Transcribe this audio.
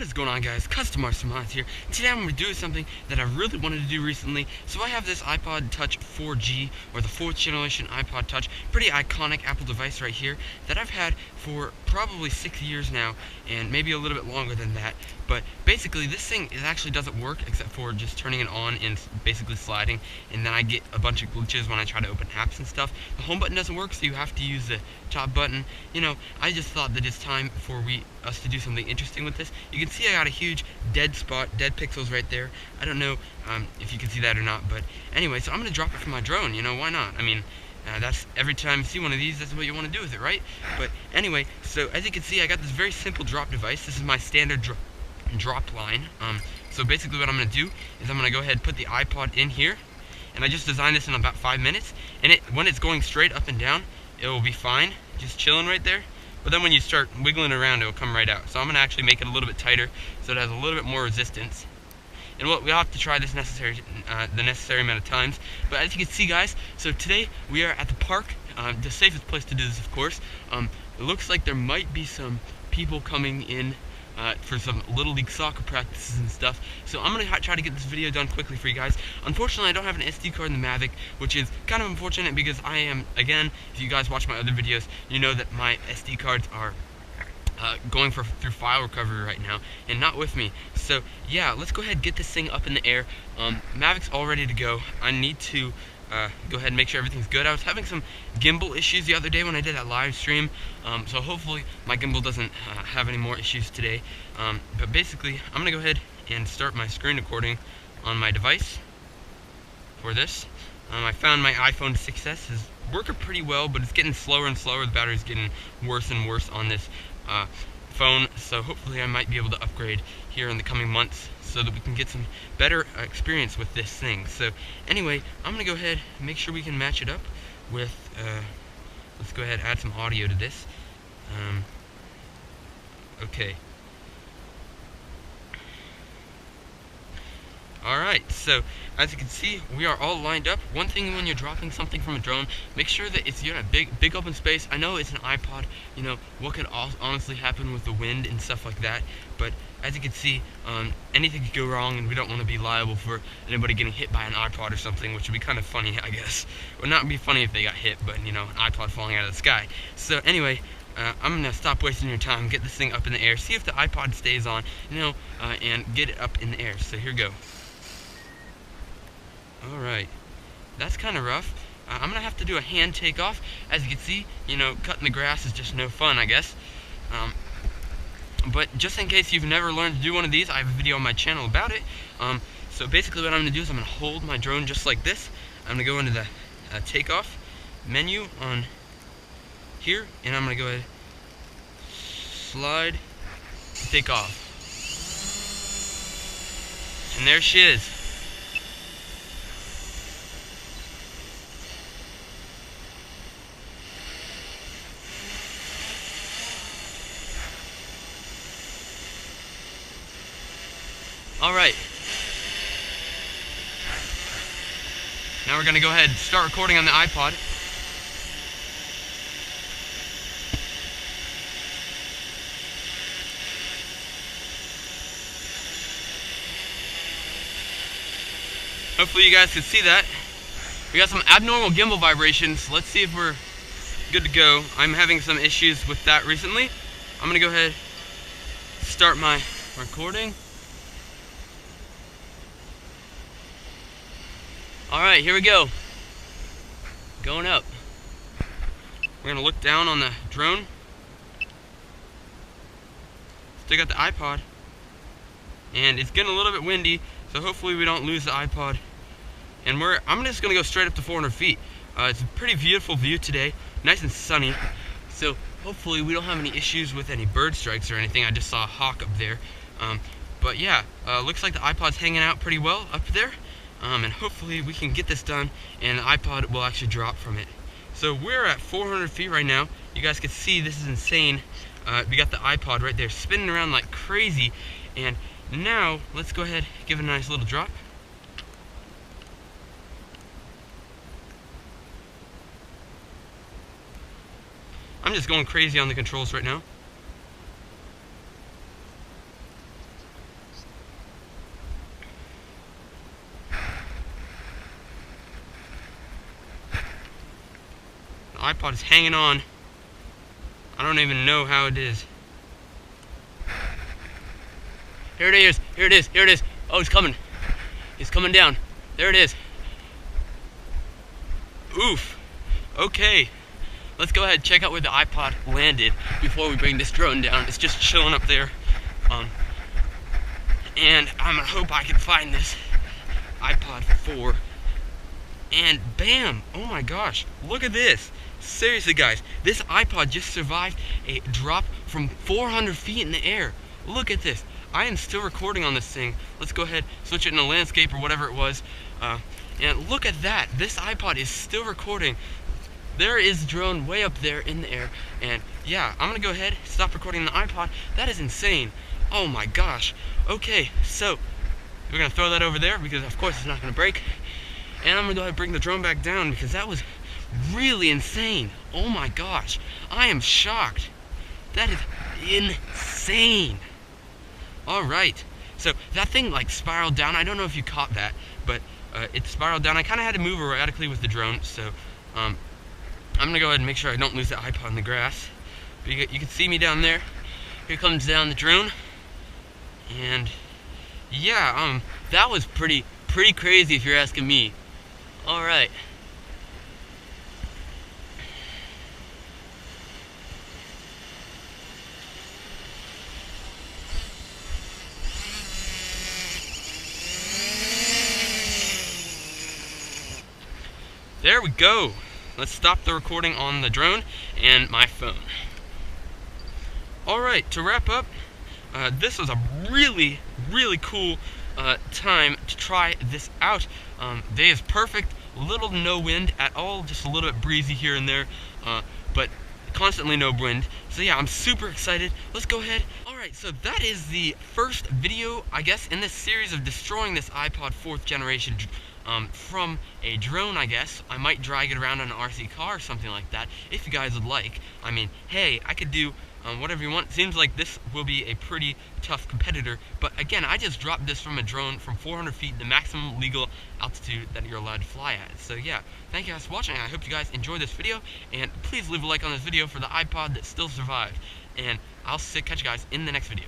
is going on, guys? Custom Mods here. Today I'm going to do something that I really wanted to do recently. So I have this iPod Touch 4G, or the 4th generation iPod Touch, pretty iconic Apple device right here, that I've had for probably 6 years now, and maybe a little bit longer than that. But basically this thing actually doesn't work except for just turning it on and basically sliding, and then I get a bunch of glitches when I try to open apps and stuff. The home button doesn't work, so you have to use the top button. You know, I just thought that it's time for us to do something interesting with this. You can see I got a huge dead spot, dead pixels right there. I don't know if you can see that or not, but anyway, so I'm going to drop it from my drone. You know, why not? I mean, that's every time you see one of these, that's what you want to do with it, right? But anyway, so as you can see, I got this very simple drop device. This is my standard drop line. So basically what I'm going to do is I'm going to go ahead and put the iPod in here, and I just designed this in about 5 minutes, and when it's going straight up and down, it will be fine, just chilling right there. But then when you start wiggling around, it will come right out. So I'm going to actually make it a little bit tighter so it has a little bit more resistance. And we'll have to try this the necessary amount of times. But as you can see, guys, so today we are at the park. The safest place to do this, of course. It looks like there might be some people coming in for some Little League soccer practices and stuff. So I'm going to try to get this video done quickly for you guys. Unfortunately, I don't have an SD card in the Mavic, which is kind of unfortunate because I am, again, if you guys watch my other videos, you know that my SD cards are going through file recovery right now, and not with me. So yeah, let's go ahead and get this thing up in the air. Mavic's all ready to go. I need to go ahead and make sure everything's good. I was having some gimbal issues the other day when I did that live stream, so hopefully my gimbal doesn't have any more issues today. But basically, I'm going to go ahead and start my screen recording on my device for this. I found my iPhone 6s is working pretty well, but it's getting slower and slower. The battery's getting worse and worse on this phone, so hopefully I might be able to upgrade here in the coming months so that we can get some better experience with this thing. So anyway, I'm going to go ahead and make sure we can match it up with, let's go ahead and add some audio to this. Okay. Alright, so as you can see, we are all lined up. One thing when you're dropping something from a drone, make sure that you're in a big open space. I know it's an iPod, you know, what could honestly happen with the wind and stuff like that, but as you can see, anything could go wrong, and we don't want to be liable for anybody getting hit by an iPod or something, which would be kind of funny, I guess. It would not be funny if they got hit, but, you know, an iPod falling out of the sky. So anyway, I'm going to stop wasting your time, get this thing up in the air, see if the iPod stays on, you know, and get it up in the air. So here we go. Alright, that's kind of rough. I'm going to have to do a hand takeoff. As you can see, you know, cutting the grass is just no fun, I guess. But just in case you've never learned to do one of these, I have a video on my channel about it. So basically what I'm going to do is I'm going to hold my drone just like this. I'm going to go into the takeoff menu on here, and I'm going to go ahead, slide, take off. And there she is. Alright, now we're going to go ahead and start recording on the iPod. Hopefully you guys can see that. We got some abnormal gimbal vibrations. Let's see if we're good to go. I'm having some issues with that recently. I'm going to go ahead and start my recording. Alright, here we go. Going up. We're going to look down on the drone. Still got the iPod. And it's getting a little bit windy, so hopefully we don't lose the iPod. And I'm just going to go straight up to 400 feet. It's a pretty beautiful view today. Nice and sunny. So hopefully we don't have any issues with any bird strikes or anything. I just saw a hawk up there. But yeah, looks like the iPod's hanging out pretty well up there. And hopefully we can get this done and the iPod will actually drop from it. So we're at 400 feet right now. You guys can see this is insane. We got the iPod right there spinning around like crazy. And now let's go ahead and give it a nice little drop. I'm just going crazy on the controls right now. iPod is hanging on. I don't even know how it is. Here it is, here it is, here it is. Oh, it's coming. It's coming down. There it is. Oof. Okay. Let's go ahead and check out where the iPod landed before we bring this drone down. It's just chilling up there. And I'm gonna hope I can find this iPod 4. And bam! Oh my gosh, look at this. Seriously guys, this iPod just survived a drop from 400 feet in the air. Look at this. I am still recording on this thing. Let's go ahead, switch it into landscape or whatever it was. And look at that. This iPod is still recording. There is a drone way up there in the air. And yeah, I'm gonna go ahead, stop recording the iPod. That is insane. Oh my gosh. Okay, so we're gonna throw that over there because of course it's not gonna break. And I'm gonna go ahead and bring the drone back down because that was really insane. Oh my gosh. I am shocked. That is insane. Alright. So that thing like spiraled down. I don't know if you caught that, but it spiraled down. I kind of had to move erratically with the drone, so I'm gonna go ahead and make sure I don't lose the iPod in the grass. But you can see me down there. Here comes down the drone. And yeah, that was pretty crazy if you're asking me. Alright. There we go. Let's stop the recording on the drone and my phone. Alright, to wrap up, this was a really cool time to try this out. Day is perfect, little to no wind at all, just a little bit breezy here and there, but constantly no wind. So yeah, I'm super excited. Let's go ahead. Alright, so that is the first video, I guess, in this series of destroying this iPod 4th generation from a drone, I guess. I might drag it around on an RC car or something like that, if you guys would like. I mean, hey, I could do whatever you want. Seems like this will be a pretty tough competitor, but again, I just dropped this from a drone from 400 feet, the maximum legal altitude that you're allowed to fly at. So yeah, thank you guys for watching. I hope you guys enjoyed this video, and please leave a like on this video for the iPod that still survived, and I'll catch you guys in the next video.